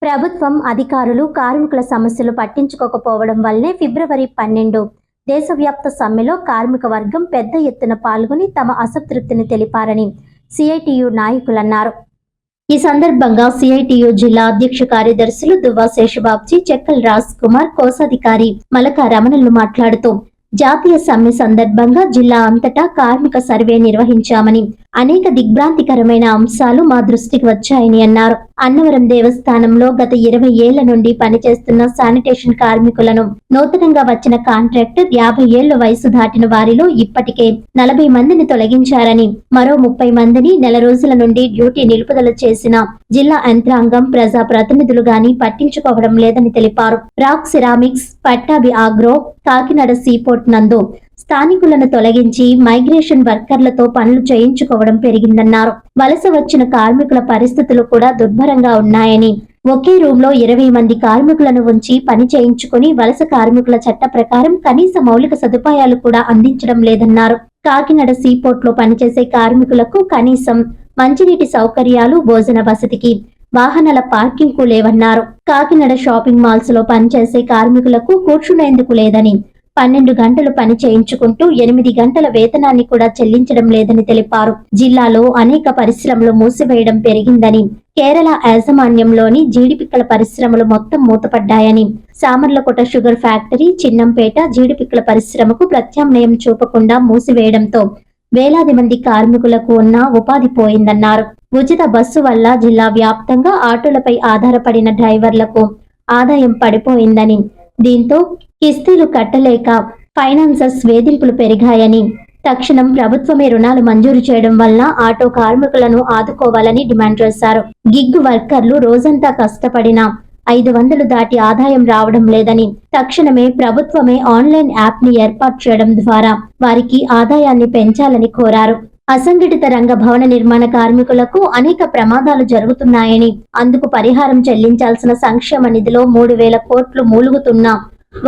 ప్రభుత్వం అధికారులు కార్మికుల సమస్యలు పట్టించుకోకపోవడం వల్లే ఫిబ్రవరి 12 దేశవ్యాప్త సమ్మెలో కార్మిక వర్గం పెద్ద ఎత్తున పాల్గొని తమ అసంతృప్తిని తెలిపారని సిఐటియు నాయకులన్నారు. ఈ సందర్భంగా సిఐటియు జిల్లా అధ్యక్ష కార్యదర్శులు దువ్వా శేషబాబ్జీ, చెక్కల్ రాజ్ కుమార్, కోశాధికారి మలక రమణలు మాట్లాడుతూ జాతీయ సమ్మె సందర్భంగా జిల్లా అంతటా కార్మిక సర్వే నిర్వహించామని, అనేక దిగ్భ్రాంతికరమైన అంశాలు మా దృష్టికి వచ్చాయని అన్నారు. అన్నవరం దేవస్థానంలో గత 20 ఏళ్ల నుండి పనిచేస్తున్న శానిటేషన్ కార్మికులను నూతనంగా వచ్చిన కాంట్రాక్టర్ 50 ఏళ్ల వయసు దాటిన వారిలో ఇప్పటికే 40 మందిని తొలగించారని, మరో 30 మందిని నెల రోజుల నుండి డ్యూటీ నిలుపుదల చేసిన జిల్లా యంత్రాంగం, ప్రజా ప్రతినిధులు గాని పట్టించుకోవడం లేదని తెలిపారు. Rock ceramics, Pattabhi agro, Kakinada seaport నందు స్థానికులను తొలగించి మైగ్రేషన్ వర్కర్లతో పనులు చేయించుకోవడం పెరిగిందన్నారు. వలస వచ్చిన కార్మికుల పరిస్థితులు కూడా దుర్భరంగా ఉన్నాయని, ఒకే రూమ్ లో 20 మంది కార్మికులను ఉంచి పని చేయించుకుని వలస కార్మికుల చట్ట ప్రకారం కనీస మౌలిక సదుపాయాలు కూడా అందించడం లేదన్నారు. కాకినాడ సీపోర్ట్ లో పనిచేసే కార్మికులకు కనీసం మంచినీటి సౌకర్యాలు, భోజన వసతికి వాహనాల పార్కింగ్ కు లేవన్నారు. కాకినాడ షాపింగ్ మాల్స్ లో పనిచేసే కార్మికులకు కూర్చునేందుకు లేదని, 12 గంటలు పని చేయించుకుంటూ 8 గంటల వేతనాన్ని కూడా చెల్లించడం లేదని తెలిపారు. జిల్లాలో అనేక పరిశ్రమలు మూసివేయడం పెరిగిందని, కేరళ యాజమాన్యంలోని జీడిపిక్కల పరిశ్రమలు మొత్తం మూతపడ్డాయని, సామర్లకోట షుగర్ ఫ్యాక్టరీ, చిన్నంపేట జీడిపిక్కల పరిశ్రమకు ప్రత్యామ్నాయం చూపకుండా మూసివేయడంతో వేలాది మంది కార్మికులకు ఉన్న ఉపాధి పోయిందన్నారు. ఉచిత బస్సు వల్ల జిల్లా వ్యాప్తంగా ఆటోలపై ఆధారపడిన డ్రైవర్లకు ఆదాయం పడిపోయిందని, దీంతో కిస్తీలు కట్టలేక ఫైనాన్సర్స్ వేధింపులు పెరిగాయని, తక్షణం ప్రభుత్వమే రుణాలు మంజూరు చేయడం వల్ల ఆటో కార్మికులను ఆదుకోవాలని డిమాండ్ చేశారు. గిగ్ వర్కర్లు రోజంతా కష్టపడినా 500 దాటి ఆదాయం రావడం లేదని, తక్షణమే ప్రభుత్వమే ఆన్లైన్ యాప్ ని ఏర్పాటు చేయడం ద్వారా వారికి ఆదాయాన్ని పెంచాలని కోరారు. అసంఘటిత రంగ భవన నిర్మాణ కార్మికులకు అనేక ప్రమాదాలు జరుగుతున్నాయని, అందుకు పరిహారం చెల్లించాల్సిన సంక్షేమ నిధిలో 3000 కోట్లు మూలుగుతున్నా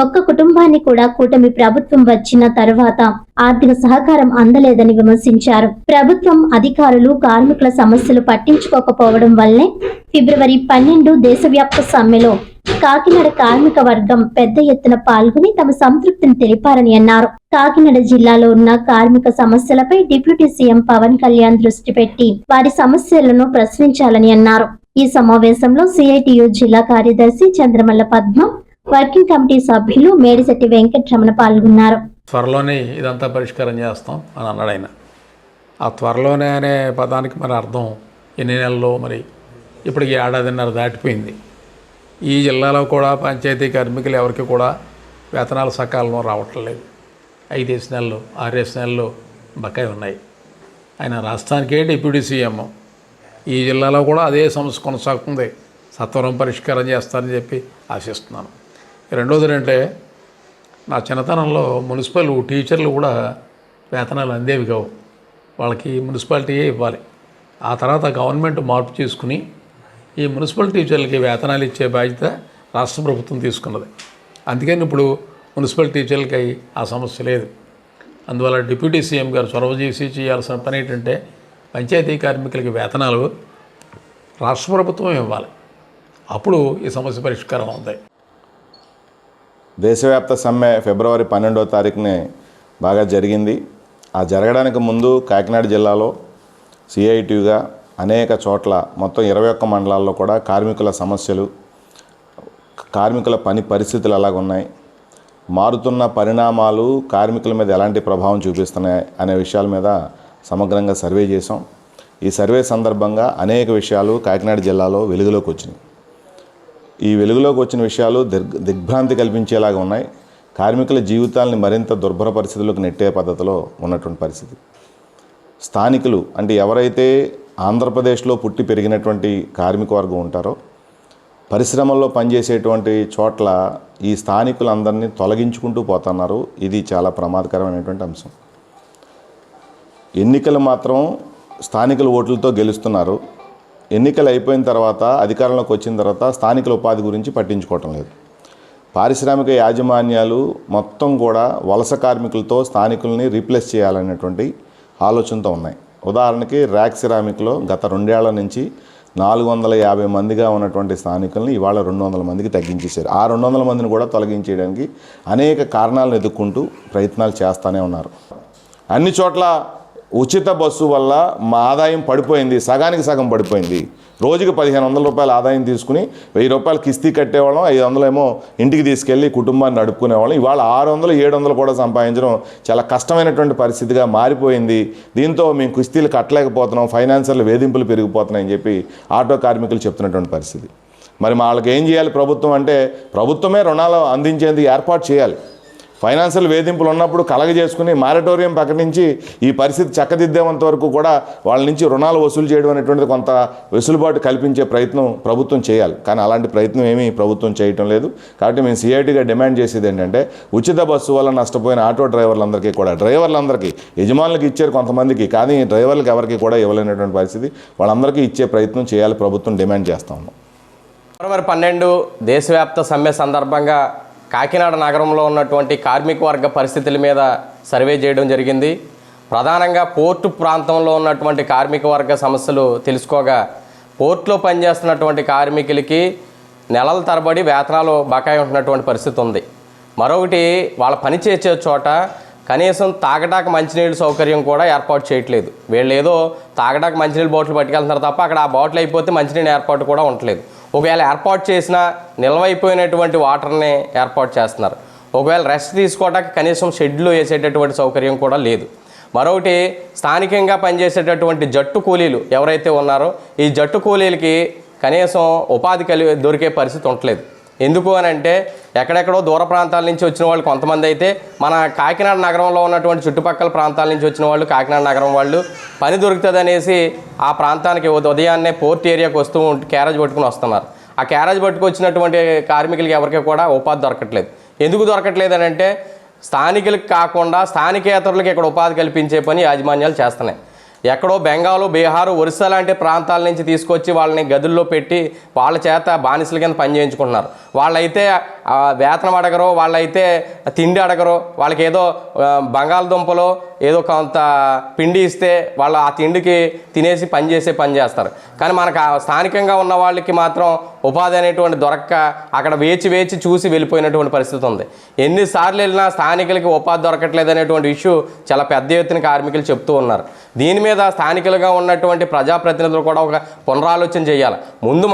ఒక్క కుటుంబాన్ని కూడా కూటమి ప్రభుత్వం వచ్చిన తర్వాత ఆర్థిక సహకారం అందలేదని విమర్శించారు. ప్రభుత్వం అధికారులు కార్మికుల సమస్యలు పట్టించుకోకపోవడం వల్లే ఫిబ్రవరి 12 దేశవ్యాప్త సమ్మెలో కాకినాడ కార్మిక వర్గం పెద్ద ఎత్తున పాల్గొని తమ సంతృప్తిని తెలిపారని అన్నారు. కాకినాడ జిల్లాలో ఉన్న కార్మిక సమస్యలపై డిప్యూటీ సీఎం పవన్ కళ్యాణ్ దృష్టి పెట్టి వారి సమస్యలను ప్రశ్నించాలని అన్నారు. ఈ సమావేశంలో సిఐటియు జిల్లా కార్యదర్శి చంద్రమల్ల పద్మ, వర్కింగ్ కమిటీ సభ్యులు మేడిశెట్టి వెంకటరమణ పాల్గొన్నారు. త్వరలోనే ఇదంతా పరిష్కారం చేస్తాం అని అన్నాడు ఆయన. ఆ త్వరలోనే అనే పదానికి మరి అర్థం ఎన్ని నెలల్లో, మరి ఇప్పటికి 1.5 ఏళ్లు దాటిపోయింది. ఈ జిల్లాలో కూడా పంచాయతీ కార్మికులు ఎవరికి కూడా వేతనాలు సకాలంలో రావట్లేదు. 5 నెలలు 6 నెలలు బకాయి ఉన్నాయి. ఆయన రాష్ట్రానికే డిప్యూటీ సీఎం. ఈ జిల్లాలో కూడా అదే సమస్య కొనసాగుతుంది. సత్వరం పరిష్కారం చేస్తారని చెప్పి ఆశిస్తున్నాను. రెండోది అంటే, నా చిన్నతనంలో మున్సిపల్ టీచర్లు కూడా వేతనాలు అందేవి కావు. వాళ్ళకి మున్సిపాలిటీయే ఇవ్వాలి. ఆ తర్వాత గవర్నమెంట్ మార్పు చేసుకుని ఈ మున్సిపల్ టీచర్లకి వేతనాలు ఇచ్చే బాధ్యత రాష్ట్ర ప్రభుత్వం తీసుకున్నది. అందుకని ఇప్పుడు మున్సిపల్ టీచర్లకి ఆ సమస్య లేదు. అందువల్ల డిప్యూటీ సీఎం గారు చొరవ చేసి చేయాల్సిన పని ఏంటంటే, పంచాయతీ కార్మికులకి వేతనాలు రాష్ట్ర ప్రభుత్వం ఇవ్వాలి. అప్పుడు ఈ సమస్య పరిష్కారం అవుతాయి. దేశవ్యాప్త సమ్మె ఫిబ్రవరి 12వ తారీఖునే బాగా జరిగింది. ఆ జరగడానికి ముందు కాకినాడ జిల్లాలో సిఐటియుగా అనేక చోట్ల మొత్తం 21 మండలాల్లో కూడా కార్మికుల సమస్యలు, కార్మికుల పని పరిస్థితులు ఎలాగున్నాయి, మారుతున్న పరిణామాలు కార్మికుల మీద ఎలాంటి ప్రభావం చూపిస్తున్నాయి అనే విషయాల మీద సమగ్రంగా సర్వే చేసాం. ఈ సర్వే సందర్భంగా అనేక విషయాలు కాకినాడ జిల్లాలో వెలుగులోకి వచ్చినాయి. ఈ వెలుగులోకి వచ్చిన విషయాలు దిగ్భ్రాంతి కల్పించేలాగా ఉన్నాయి. కార్మికుల జీవితాలని మరింత దుర్భర పరిస్థితులకు నెట్టే పద్ధతిలో ఉన్నటువంటి పరిస్థితి. స్థానికులు అంటే ఎవరైతే ఆంధ్రప్రదేశ్లో పుట్టి పెరిగినటువంటి కార్మిక వర్గం ఉంటారో, పరిశ్రమల్లో పనిచేసేటువంటి చోట్ల ఈ స్థానికులందరినీ తొలగించుకుంటూ పోతున్నారు. ఇది చాలా ప్రమాదకరమైనటువంటి అంశం. ఎన్నికలు మాత్రం స్థానికుల ఓట్లతో గెలుస్తున్నారు. ఎన్నికలు అయిపోయిన తర్వాత, అధికారంలోకి వచ్చిన తర్వాత స్థానికుల ఉపాధి గురించి పట్టించుకోవటం లేదు. పారిశ్రామిక యాజమాన్యాలు మొత్తం కూడా వలస కార్మికులతో స్థానికుల్ని రీప్లేస్ చేయాలనేటువంటి ఆలోచనతో ఉన్నాయి. ఉదాహరణకి ర్యాక్ సిరామిక్లో గత 2 ఏళ్ల నుంచి 450 మందిగా ఉన్నటువంటి స్థానికుల్ని ఇవాళ 200 మందికి తగ్గించేశారు. ఆ 200 మందిని కూడా తొలగించేయడానికి అనేక కారణాలను ఎదుర్కొంటూ ప్రయత్నాలు చేస్తూనే ఉన్నారు. అన్ని చోట్ల ఉచిత బస్సు వల్ల మా ఆదాయం పడిపోయింది, సగానికి సగం పడిపోయింది. రోజుకి 1500 రూపాయలు ఆదాయం తీసుకుని 1000 రూపాయలు కిస్తీ కట్టేవాళ్ళం, 500 ఏమో ఇంటికి తీసుకెళ్ళి కుటుంబాన్ని నడుపుకునేవాళ్ళం. ఇవాళ 600, 700 కూడా సంపాదించడం చాలా కష్టమైనటువంటి పరిస్థితిగా మారిపోయింది. దీంతో మేము కిస్తీలు కట్టలేకపోతున్నాం, ఫైనాన్షియల్ వేధింపులు పెరిగిపోతున్నాయని చెప్పి ఆటో కార్మికులు చెప్తున్నటువంటి పరిస్థితి. మరి వాళ్ళకి ఏం చేయాలి ప్రభుత్వం అంటే, ప్రభుత్వమే రుణాలు అందించేందుకు ఏర్పాటు చేయాలి. ఫైనాన్షియల్ వేధింపులు ఉన్నప్పుడు కలగజేసుకుని మారటోరియం ప్రకటించి ఈ పరిస్థితి చక్కదిద్దేంత వరకు కూడా వాళ్ళ నుంచి రుణాలు వసూలు చేయడం అనేటువంటిది కొంత వెసులుబాటు కల్పించే ప్రయత్నం ప్రభుత్వం చేయాలి. కానీ అలాంటి ప్రయత్నం ఏమీ ప్రభుత్వం చేయటం లేదు. కాబట్టి మేము సిఐటిగా డిమాండ్ చేసేది ఏంటంటే, ఉచిత బస్సు వల్ల నష్టపోయిన ఆటో డ్రైవర్లందరికీ కూడా, డ్రైవర్లందరికీ యజమానులకు ఇచ్చారు కొంతమందికి, కానీ డ్రైవర్లకు ఎవరికి కూడా ఇవ్వలేనటువంటి పరిస్థితి, వాళ్ళందరికీ ఇచ్చే ప్రయత్నం చేయాలి ప్రభుత్వం డిమాండ్ చేస్తా ఉన్నాం. ఫిబ్రవరి 12 దేశవ్యాప్త సమ్మె సందర్భంగా కాకినాడ నగరంలో ఉన్నటువంటి కార్మిక వర్గ పరిస్థితుల మీద సర్వే చేయడం జరిగింది. ప్రధానంగా పోర్టు ప్రాంతంలో ఉన్నటువంటి కార్మిక వర్గ సమస్యలు తెలుసుకోగా, పోర్టులో పనిచేస్తున్నటువంటి కార్మికులకి నెలల తరబడి వేతనాలు బకాయి ఉంటున్నటువంటి పరిస్థితి ఉంది. మరొకటి, వాళ్ళ పని చేసే చోట కనీసం తాగడానికి మంచినీళ్ళు సౌకర్యం కూడా ఏర్పాటు చేయట్లేదు. వీళ్ళు ఏదో తాగడానికి మంచినీళ్ళు బాటిల్ పట్టుకెళ్తున్నారు తప్ప అక్కడ ఆ బాటిల్ అయిపోతే మంచినీళ్ళు ఏర్పాటు కూడా ఉండట్లేదు. ఒకవేళ ఏర్పాటు చేసినా నిల్వైపోయినటువంటి వాటర్ని ఏర్పాటు చేస్తున్నారు. ఒకవేళ రెస్ట్ తీసుకోవడానికి కనీసం షెడ్లు వేసేటటువంటి సౌకర్యం కూడా లేదు. మరొకటి, స్థానికంగా పనిచేసేటటువంటి జట్టు కూలీలు ఎవరైతే ఉన్నారో ఈ జట్టు కూలీలకి కనీసం ఉపాధి దొరికే పరిస్థితి ఉండట్లేదు. ఎందుకు అని అంటే, ఎక్కడెక్కడో దూర ప్రాంతాల నుంచి వచ్చిన వాళ్ళు కొంతమంది అయితే మన కాకినాడ నగరంలో ఉన్నటువంటి చుట్టుపక్కల ప్రాంతాల నుంచి వచ్చిన వాళ్ళు, కాకినాడ నగరం వాళ్ళు పని దొరుకుతుంది అనేసి ఆ ప్రాంతానికి ఉదయాన్నే పోర్ట్ ఏరియాకి వస్తూ క్యారేజ్ పట్టుకుని వస్తున్నారు. ఆ క్యారేజ్ పట్టుకొచ్చినటువంటి కార్మికులకి ఎవరికి కూడా ఉపాధి దొరకట్లేదు. ఎందుకు దొరకట్లేదు అని అంటే, స్థానికులకు కాకుండా స్థానికేతరులకు ఇక్కడ ఉపాధి కల్పించే పని యాజమాన్యాలు చేస్తున్నాయి. ఎక్కడో బెంగాలు, బీహారు, ఒరిస్సా లాంటి ప్రాంతాల నుంచి తీసుకొచ్చి వాళ్ళని గదుల్లో పెట్టి వాళ్ళ చేత బానిసల కింద పని చేయించుకుంటున్నారు. వాళ్ళైతే వేతనం అడగరు, వాళ్ళైతే తిండి అడగరు. వాళ్ళకి ఏదో బంగాళదుంపలో ఏదో కొంత పిండి ఇస్తే వాళ్ళు ఆ తిండికి తినేసి పని చేస్తారు. కానీ మనకు స్థానికంగా ఉన్న వాళ్ళకి మాత్రం ఉపాధి అనేటువంటి దొరక్క అక్కడ వేచి చూసి వెళ్ళిపోయినటువంటి పరిస్థితి ఉంది. ఎన్నిసార్లు వెళ్ళినా స్థానికులకి ఉపాధి దొరకట్లేదు అనేటువంటి ఇష్యూ చాలా పెద్ద ఎత్తున కార్మికులు చెప్తూ ఉన్నారు. దీని మీద స్థానికులుగా ఉన్నటువంటి ప్రజాప్రతినిధులు కూడా ఒక పునరాలోచన చేయాలి. ముందు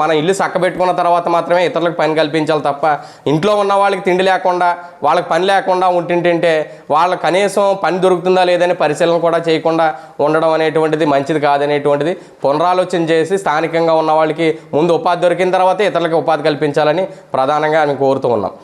మన ఇల్లు చక్కబెట్టుకున్న తర్వాత మాత్రమే ఇతరులకు పని కల్పించాలి తప్ప, ఇంట్లో ఉన్న వాళ్ళకి తిండి లేకుండా, వాళ్ళకి పని లేకుండా ఉంటుంటే వాళ్ళకి కనీసం పని దొరుకుతుందా లేదని పరిశీలన కూడా చేయకుండా ఉండడం అనేటువంటిది మంచిది కాదనేటువంటిది పునరాలోచన చేసి స్థానికంగా ఉన్న వాళ్ళకి ముందు ఉపాధి దొరికిన తర్వాత ఇతరులకు ఉపాధి కల్పించాలని ప్రధానంగా మేము కోరుతూ ఉన్నాం.